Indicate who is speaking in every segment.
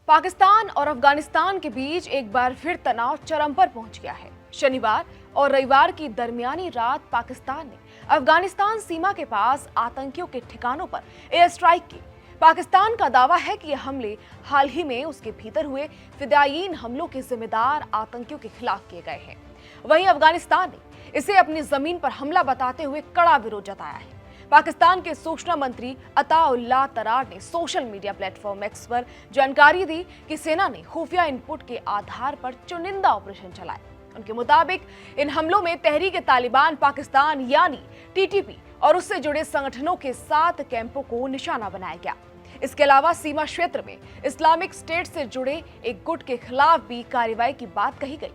Speaker 1: पाकिस्तान और अफगानिस्तान के बीच एक बार फिर तनाव चरम पर पहुंच गया है। शनिवार और रविवार की दरमियानी रात पाकिस्तान ने अफगानिस्तान सीमा के पास आतंकियों के ठिकानों पर एयर स्ट्राइक की। पाकिस्तान का दावा है कि यह हमले हाल ही में उसके भीतर हुए फिदायीन हमलों के जिम्मेदार आतंकियों के खिलाफ किए गए हैं। वहीं अफगानिस्तान ने इसे अपनी जमीन पर हमला बताते हुए कड़ा विरोध जताया है। पाकिस्तान के सूचना मंत्री अताउल्लाह तरार ने सोशल मीडिया प्लेटफॉर्म एक्स पर जानकारी दी कि सेना ने खुफिया इनपुट के आधार पर चुनिंदा ऑपरेशन चलाए। उनके मुताबिक इन हमलों में तहरीक तालिबान पाकिस्तान यानी टीटीपी और उससे जुड़े संगठनों के 7 कैंपों को निशाना बनाया गया। इसके अलावा सीमा क्षेत्र में इस्लामिक स्टेट से जुड़े एक गुट के खिलाफ भी कार्रवाई की बात कही गई।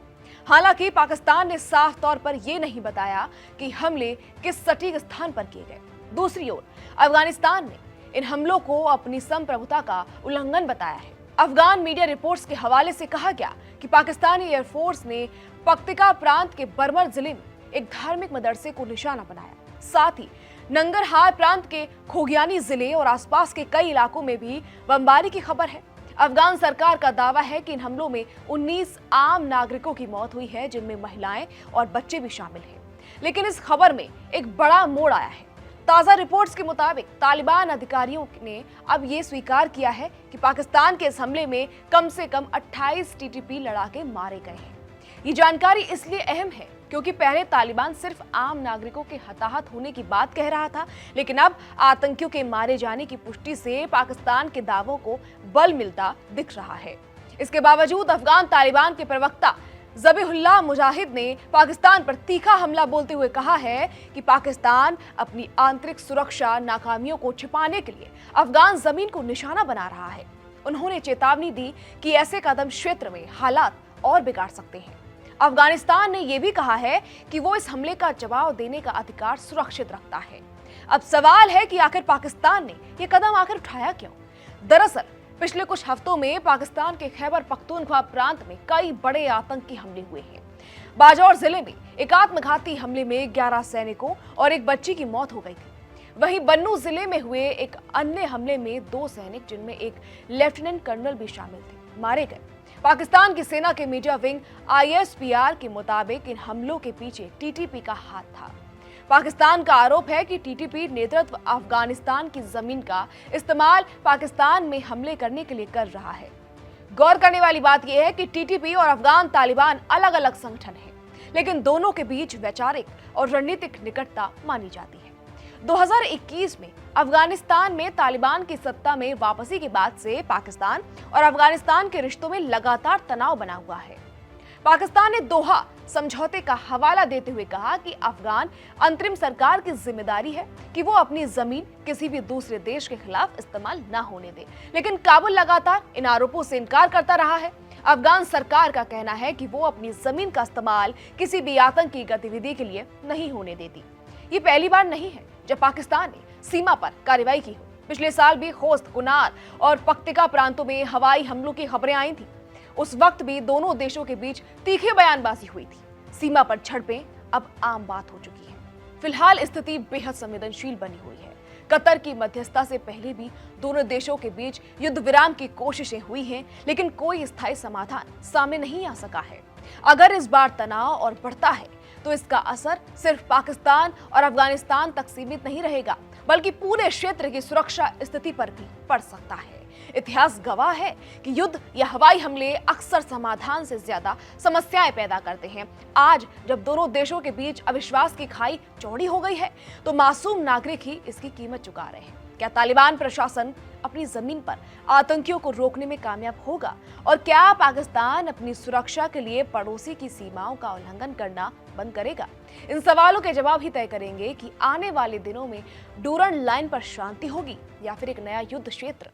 Speaker 1: हालांकि पाकिस्तान ने साफ तौर पर यह नहीं बताया कि हमले किस सटीक स्थान पर किए गए। दूसरी ओर अफगानिस्तान ने इन हमलों को अपनी संप्रभुता का उल्लंघन बताया है। अफगान मीडिया रिपोर्ट्स के हवाले से कहा गया कि पाकिस्तानी एयरफोर्स ने पक्तिका प्रांत के बरमर जिले में एक धार्मिक मदरसे को निशाना बनाया। साथ ही नंगरहार प्रांत के खोगियानी जिले और आसपास के कई इलाकों में भी बमबारी की खबर है। अफगान सरकार का दावा है कि इन हमलों में 19 आम नागरिकों की मौत हुई है, जिनमें महिलाएं और बच्चे भी शामिल हैं। लेकिन इस खबर में एक बड़ा मोड़ आया है। ताजा रिपोर्ट्स के मुताबिक तालिबान अधिकारियों ने अब ये स्वीकार किया है कि पाकिस्तान के इस हमले में कम से कम 28 टीटीपी लड़ाके मारे गए हैं। ये जानकारी इसलिए अहम है क्योंकि पहले तालिबान सिर्फ आम नागरिकों के हताहत होने की बात कह रहा था, लेकिन अब आतंकियों के मारे जाने की पुष्टि से पाकिस्तान के दावों को बल मिलता दिख रहा है। इसके बावजूद अफगान तालिबान के प्रवक्ता ज़बीहुल्लाह मुजाहिद ने पाकिस्तान पर तीखा हमला बोलते हुए कहा है कि पाकिस्तान अपनी आंतरिक सुरक्षा नाकामियों को छिपाने के लिए अफगान जमीन को निशाना बना रहा है। उन्होंने चेतावनी दी कि ऐसे कदम क्षेत्र में हालात और बिगाड़ सकते हैं। अफगानिस्तान ने यह भी कहा है कि वो इस हमले का जवाब देने का अधिकार सुरक्षित रखता है। अब सवाल है कि आखिर पाकिस्तान ने यह कदम आखिर उठाया क्यों? दरअसल पिछले कुछ हफ्तों में पाकिस्तान के खैबर पख्तूनख्वा प्रांत में कई बड़े आतंकी हमले हुए हैं। बाजौर जिले में एक आत्मघाती हमले में 11 सैनिकों और एक बच्ची की मौत हो गई थी। वहीं बन्नू जिले में हुए एक अन्य हमले में 2 सैनिक, जिनमें एक लेफ्टिनेंट कर्नल भी शामिल थे, मारे गए। पाकिस्तान की सेना के मीडिया विंग ISPR के मुताबिक इन हमलों के पीछे टीटीपी का हाथ था। पाकिस्तान का आरोप है कि टीटीपी नेतृत्व अफगानिस्तान की जमीन का इस्तेमाल पाकिस्तान में हमले करने के लिए कर रहा है। गौर करने वाली बात यह है कि टीटीपी और अफगान तालिबान अलग अलग संगठन हैं, लेकिन दोनों के बीच वैचारिक और रणनीतिक निकटता मानी जाती है। 2021 में अफगानिस्तान में तालिबान की सत्ता में वापसी के बाद से पाकिस्तान और अफगानिस्तान के रिश्तों में लगातार तनाव बना हुआ है। पाकिस्तान ने दोहा समझौते का हवाला देते हुए कहा कि अफगान अंतरिम सरकार की जिम्मेदारी है कि वो अपनी जमीन किसी भी दूसरे देश के खिलाफ इस्तेमाल न होने दे, लेकिन काबुल लगातार इन आरोपों से इनकार करता रहा है। अफगान सरकार का कहना है कि वो अपनी जमीन का इस्तेमाल किसी भी आतंकी गतिविधि के लिए नहीं होने देती। ये पहली बार नहीं है जब पाकिस्तान ने सीमा पर कार्रवाई की हो। पिछले साल भी खोस्त, कुनार और पक्तिका प्रांतों में हवाई हमलों की खबरें आई थी। उस वक्त भी दोनों देशों के बीच तीखी बयानबाजी हुई थी। सीमा पर झड़पें अब आम बात हो चुकी है। फिलहाल स्थिति बेहद संवेदनशील बनी हुई है। कतर की मध्यस्थता से पहले भी दोनों देशों के बीच युद्ध विराम की कोशिशें हुई हैं, लेकिन कोई स्थायी समाधान सामने नहीं आ सका है। अगर इस बार तनाव और बढ़ता है तो इसका असर सिर्फ पाकिस्तान और अफगानिस्तान तक सीमित नहीं रहेगा, बल्कि पूरे क्षेत्र की सुरक्षा स्थिति पर भी पड़ सकता है। इतिहास गवाह है कि युद्ध या हवाई हमले अक्सर समाधान से ज्यादा समस्याएं पैदा करते हैं। आज जब दोनों देशों के बीच अविश्वास की खाई चौड़ी हो गई है, तो मासूम नागरिक ही इसकी कीमत चुका रहे हैं। क्या तालिबान प्रशासन अपनी जमीन पर आतंकियों को रोकने में कामयाब होगा? और क्या पाकिस्तान अपनी सुरक्षा के लिए पड़ोसी की सीमाओं का उल्लंघन करना बंद करेगा? इन सवालों के जवाब ही तय करेंगे कि आने वाले दिनों में डूरन लाइन पर शांति होगी या फिर एक नया युद्ध क्षेत्र।